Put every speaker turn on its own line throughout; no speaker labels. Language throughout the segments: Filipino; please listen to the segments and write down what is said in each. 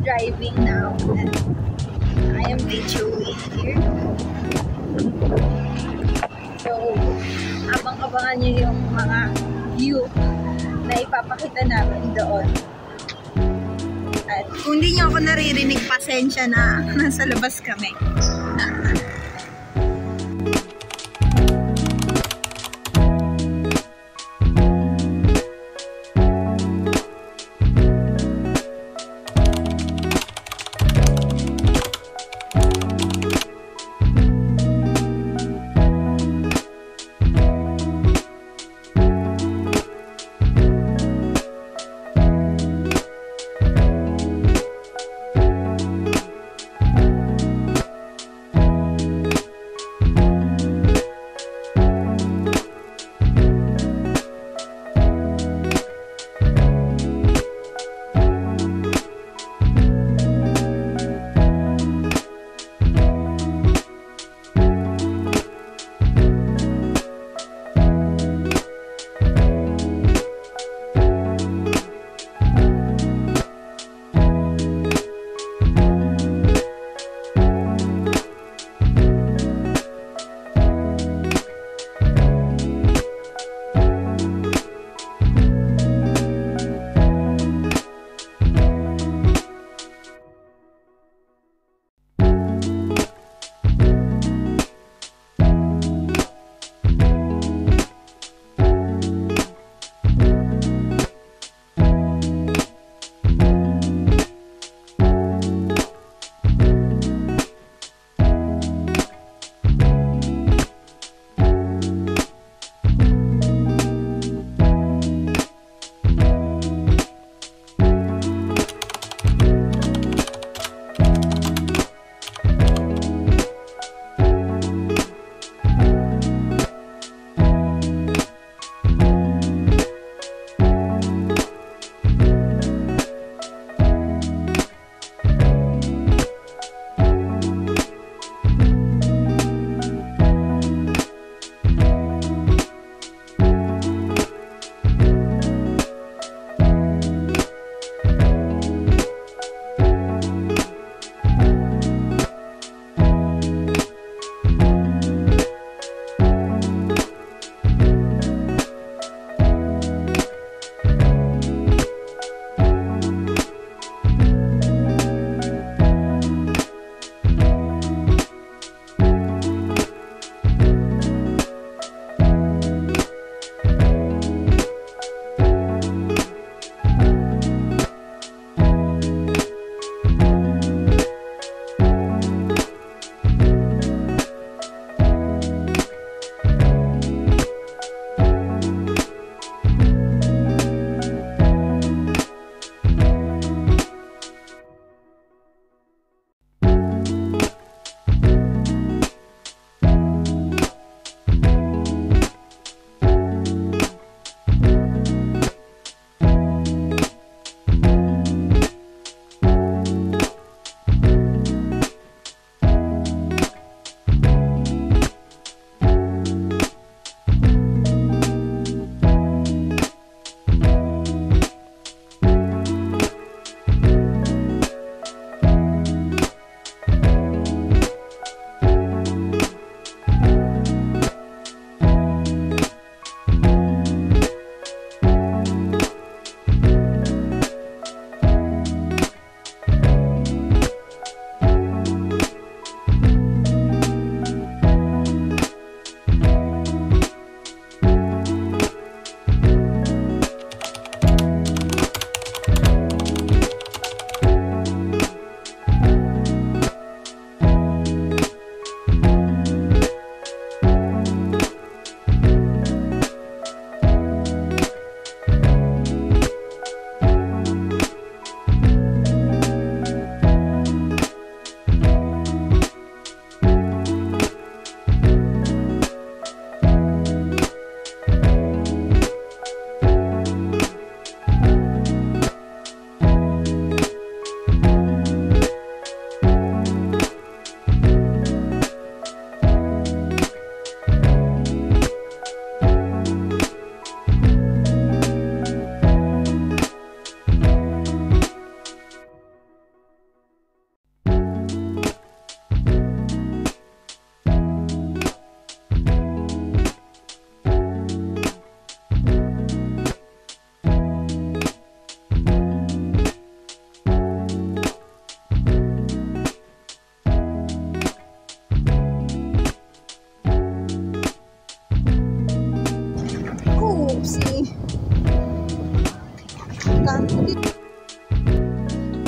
driving now and I am HOA here. So, abang-abangan nyo yung mga view na ipapakita namin doon. At kung hindi nyo ako naririnig, pasensya na, nasa labas kami.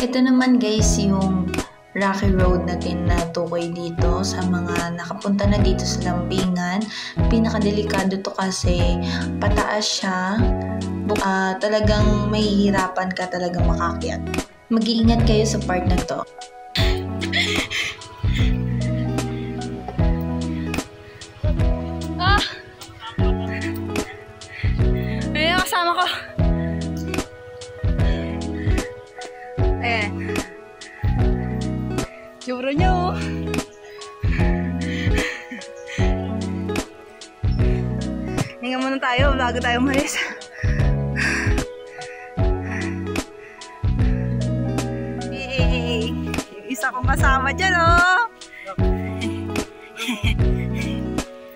Ito naman guys yung rocky road natin na tukoy dito sa mga nakapunta na dito sa Lambingan. Pinakadelikado to kasi pataas siya. Talagang mahihirapan ka talagang makakyat. Mag-iingat kayo sa part na to.
Ayan, kasama ko. Ayan. Juro nyo. Hinga muna tayo bago tayo umalis. Yay! Yung isa kong kasama dyan, oh!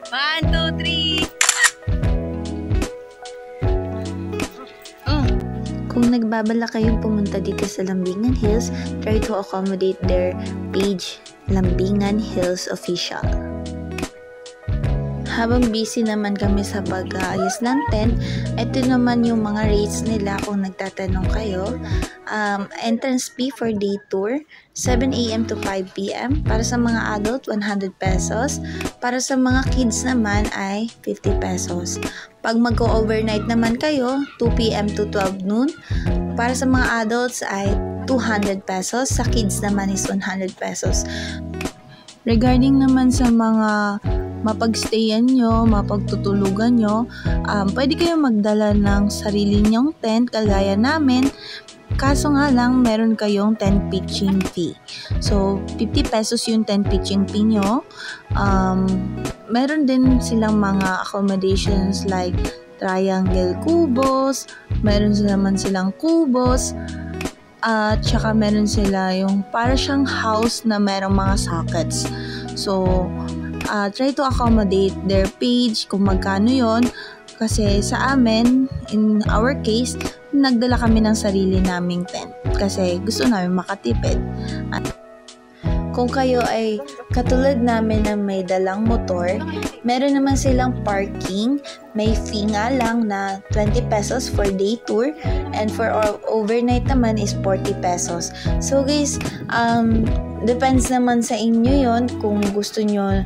1, 2, 3.
Kung nagbabala kayong pumunta dito sa Lambingan Hills, try to accommodate their page, Lambingan Hills Official. Habang busy naman kami sa pag-aayos ng tent, ito naman yung mga rates nila kung nagtatanong kayo. Entrance fee for day tour, 7 AM to 5 PM. Para sa mga adult, 100 pesos. Para sa mga kids naman ay 50 pesos. Pag mag-overnight naman kayo, 2 PM to 12 noon. Para sa mga adults ay 200 pesos. Sa kids naman is 100 pesos. Regarding naman sa mga mapagstayan nyo, mapagtutulugan nyo, pwede kayong magdala ng sarili nyong tent kagaya namin. Kaso nga lang, meron kayong tent pitching fee. So, 50 pesos yung tent pitching fee nyo. Meron din silang mga accommodations like triangle kubos, meron naman silang kubos, at saka meron sila yung para siyang house na merong mga sockets. So, try to accommodate their page kung magkano yon. Kasi sa amin, in our case, nagdala kami ng sarili naming tent kasi gusto namin makatipid. Kung kayo ay katulad namin na may dalang motor, meron naman silang parking. May fee nga lang na 20 pesos for day tour and for overnight naman is 40 pesos. So guys, depends naman sa inyo yon kung gusto nyo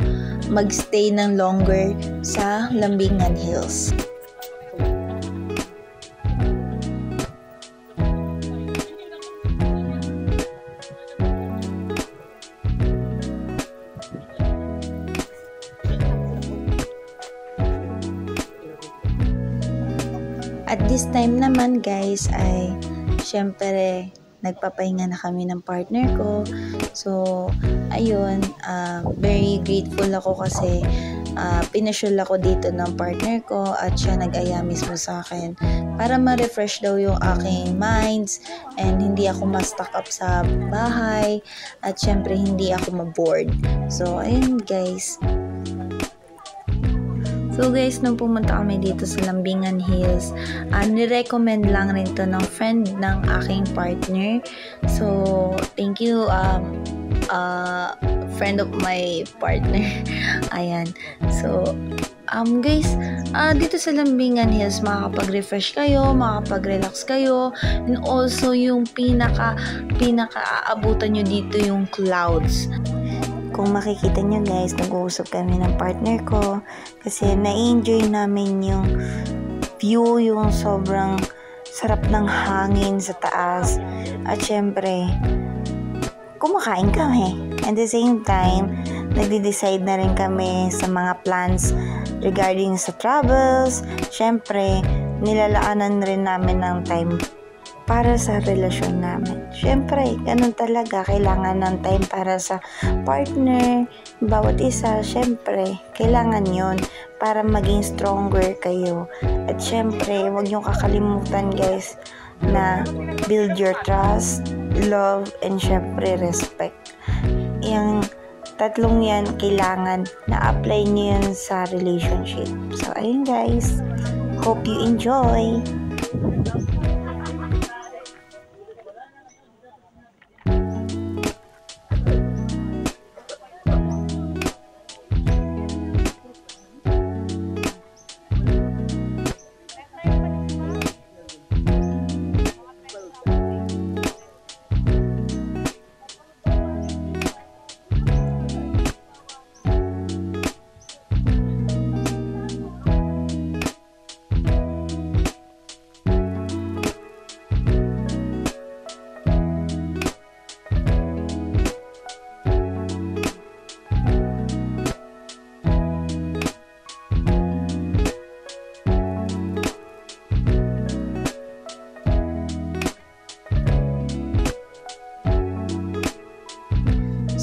magstay ng longer sa Lambingan Hills. At this time naman guys ay syempre nagpapahinga na kami ng partner ko. So ayun, very grateful ako kasi pinasyal ako dito ng partner ko at siya nag-aya mismo sa akin para ma-refresh daw yung aking minds and hindi ako ma-stuck up sa bahay at syempre hindi ako ma-bored. So ayun guys. So guys, nung pumunta kami dito sa Lambingan Hills, nirecommend lang rin to ng friend ng aking partner. So, thank you, friend of my partner. Ayan. So, guys, dito sa Lambingan Hills, makakapag-refresh kayo, makakapag-relax kayo, and also yung pinaka-aabutan nyo dito yung clouds. Kung makikita nyo guys, nag-uusap kami ng partner ko kasi na-enjoy namin yung view, yung sobrang sarap ng hangin sa taas at syempre kumakain kami. At the same time, nagde-decide na rin kami sa mga plans regarding sa travels. Syempre, nilalaanan rin namin ng time para sa relasyon namin. Syempre, ganun talaga. Kailangan ng time para sa partner. Bawat isa, syempre, kailangan yon para maging stronger kayo. At syempre, huwag niyong kakalimutan guys na build your trust, love, and syempre, respect. Yung tatlong yan, kailangan na apply niyo yan sa relationship. So, ayun guys. Hope you enjoy.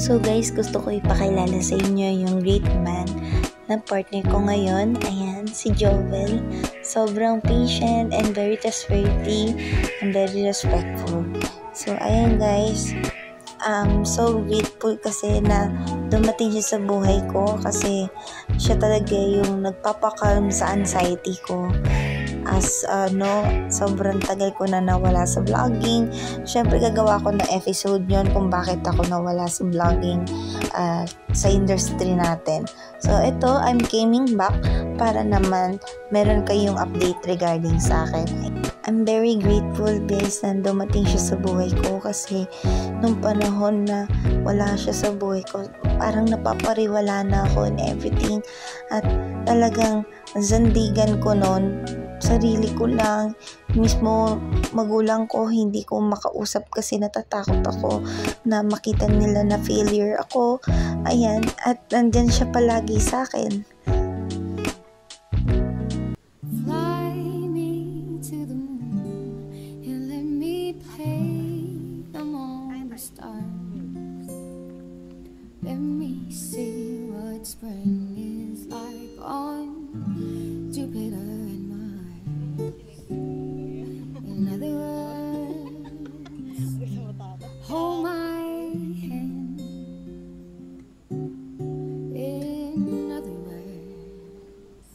So guys, gusto ko ipakilala sa inyo yung great man na partner ko ngayon. Ayan, si Jovel. Sobrang patient and very trustworthy and very respectful. So ayan guys, so grateful kasi na dumating siya sa buhay ko kasi siya talaga yung nagpapakalm sa anxiety ko. As sobrang tagal ko na nawala sa vlogging. Syempre gagawa ko ng episode yon kung bakit ako nawala sa vlogging sa industry natin. So ito, I'm coming back para naman meron kayong update regarding sa akin. I'm very grateful guys na dumating siya sa buhay ko kasi nung panahon na wala siya sa buhay ko, parang napapariwala na ako and everything. At talagang zandigan ko noon, sarili ko lang, mismo magulang ko, hindi ko makausap kasi natatakot ako na makita nila na failure ako. Ayan, at nandyan siya palagi sa akin.
Let me see what spring is like on Jupiter and Mars. In other words, hold my hand. In other words,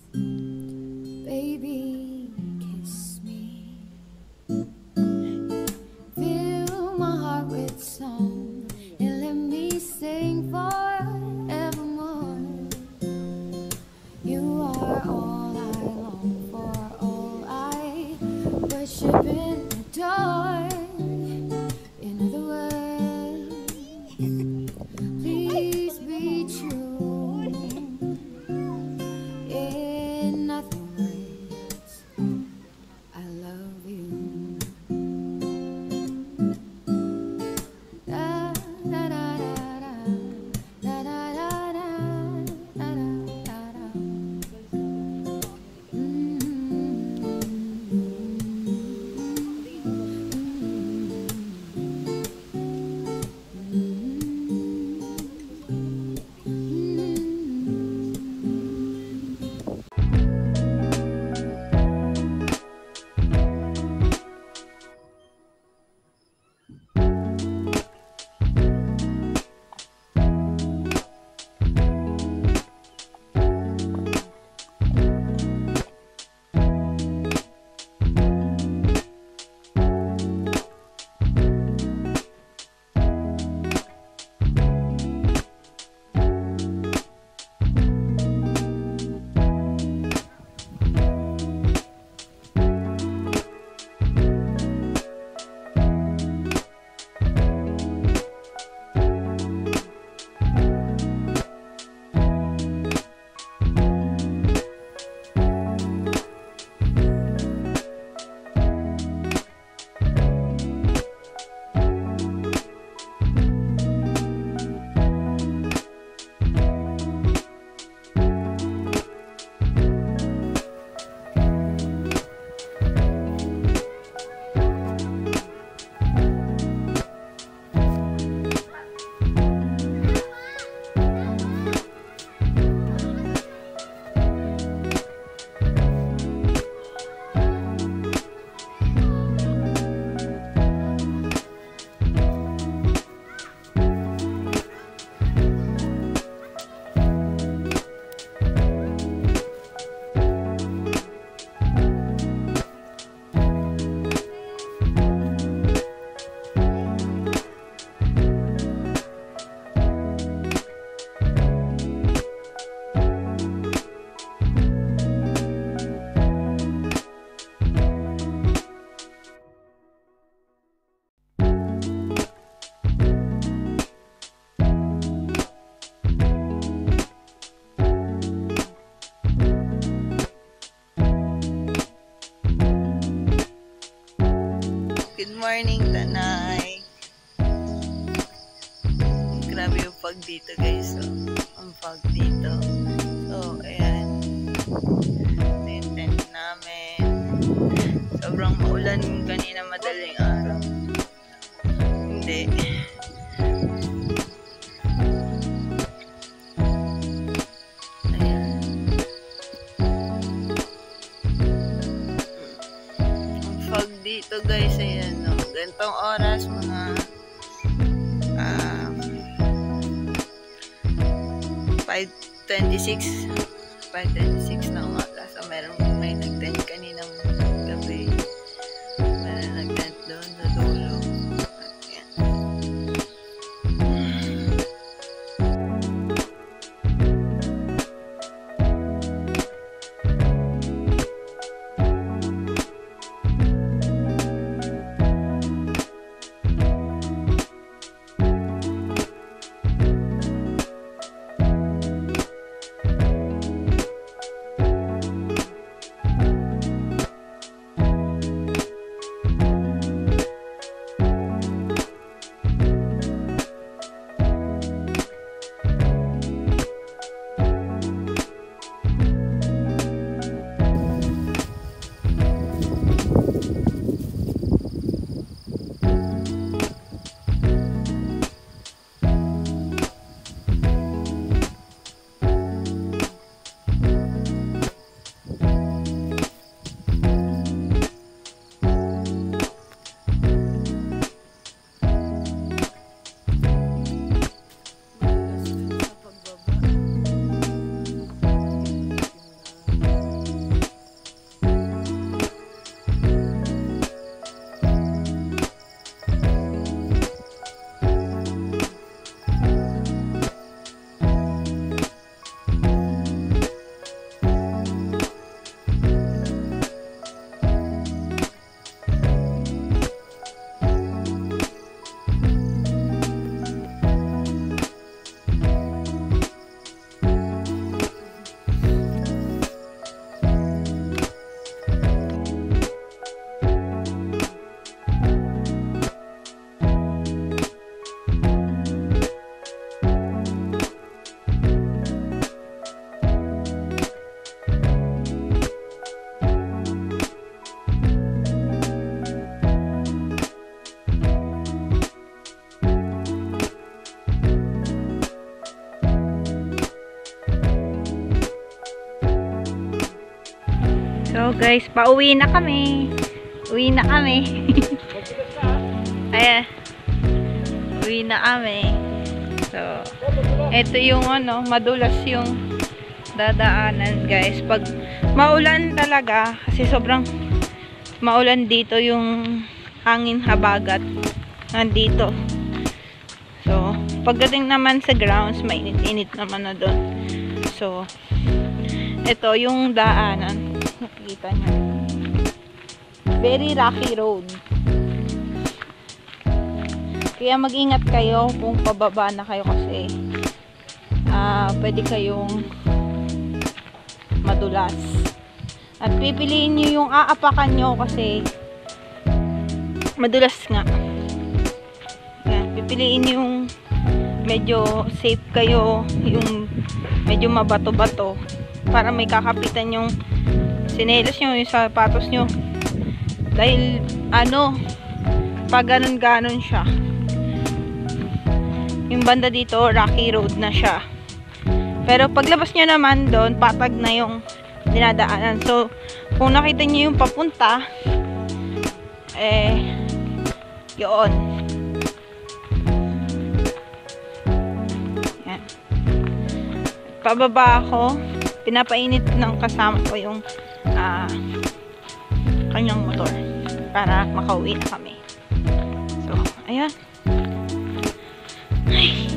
baby, kiss me. Fill my heart with song and let me sing forevermore. You are all I long for, all I worship and adore. In other words, please be true. In other words, I love you. Da, da, da, da, da, da, da, da, da, da, da, da.
Good morning, Tanay. Grabe yung fog dito, guys. So, ang fog dito. So, ayan. Ito yung tent namin. Sobrang maulan kanina madaling araw. Hindi. 5:26 na umaga. So, may nag-tent kaninang gabi. Meron nag-tent doon sa dulo. Ayan. So guys, pauwi na kami. Uwi na kami. Ayan. Uwi na kami. So, ito yung ano, madulas yung dadaanan guys. Pag maulan talaga, kasi sobrang maulan dito, yung hangin habagat nandito. So, pagdating naman sa grounds, mainit-init naman na doon. So, ito yung daanan. Nakikita nyo. Very rocky road. Kaya mag-ingat kayo kung pababa na kayo kasi pwede kayong madulas. At pipiliin nyo yung aapakan nyo kasi madulas nga. Yan, pipiliin yung medyo safe kayo, yung medyo mabato-bato para may kakapitan yung sinelas nyo, yung sapatos nyo. Dahil ano, pag ganon-ganon siya, yung banda dito rocky road na siya, pero paglabas nyo naman doon patag na yung dinadaanan. So kung nakita nyo yung papunta, yun. Yan. Pababa ako, pinapainit ng kasama ko yung kanyang motor para makauwi na kami. So, ayan. Ay.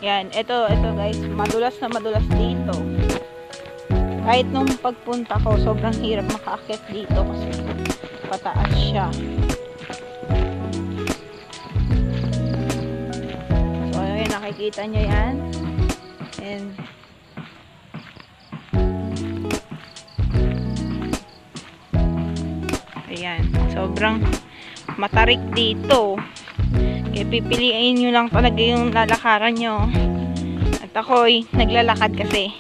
Yan, ito guys, madulas na madulas dito. Kahit nung pagpunta ko, sobrang hirap makaakyat dito kasi pataas siya. So, ayun, nakikita nyo yan. And ayan, sobrang matarik dito. Kaya pipiliin nyo lang talaga yung lalakaran nyo. At ako'y naglalakad kasi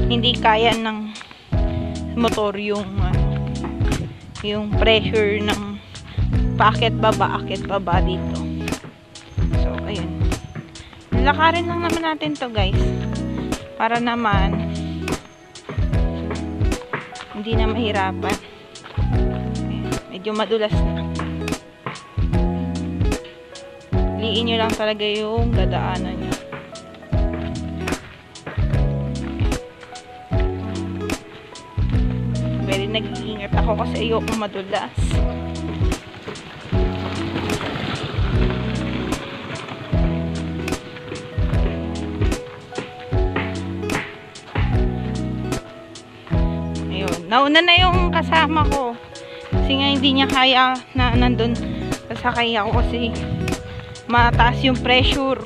hindi kaya ng motor yung pressure ng paakyat baba dito. So ayun, lalakarin lang naman natin to guys, para naman hindi na mahirapan. Ayan, medyo madulas na.
Liin nyo lang talaga yung dadaanan nyo. Very nag-iingat ako kasi ayoko madulas. Ayun. Nauna na yung kasama ko. Kasi nga hindi niya kaya na nandun. Sasakay ako kasi mataas yung pressure.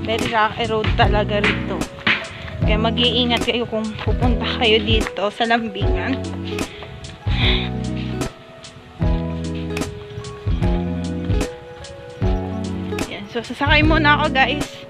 Very rocky road talaga rito. Kaya mag-iingat kayo kung pupunta kayo dito sa Lambingan. Yan. So, sasakay muna ako guys.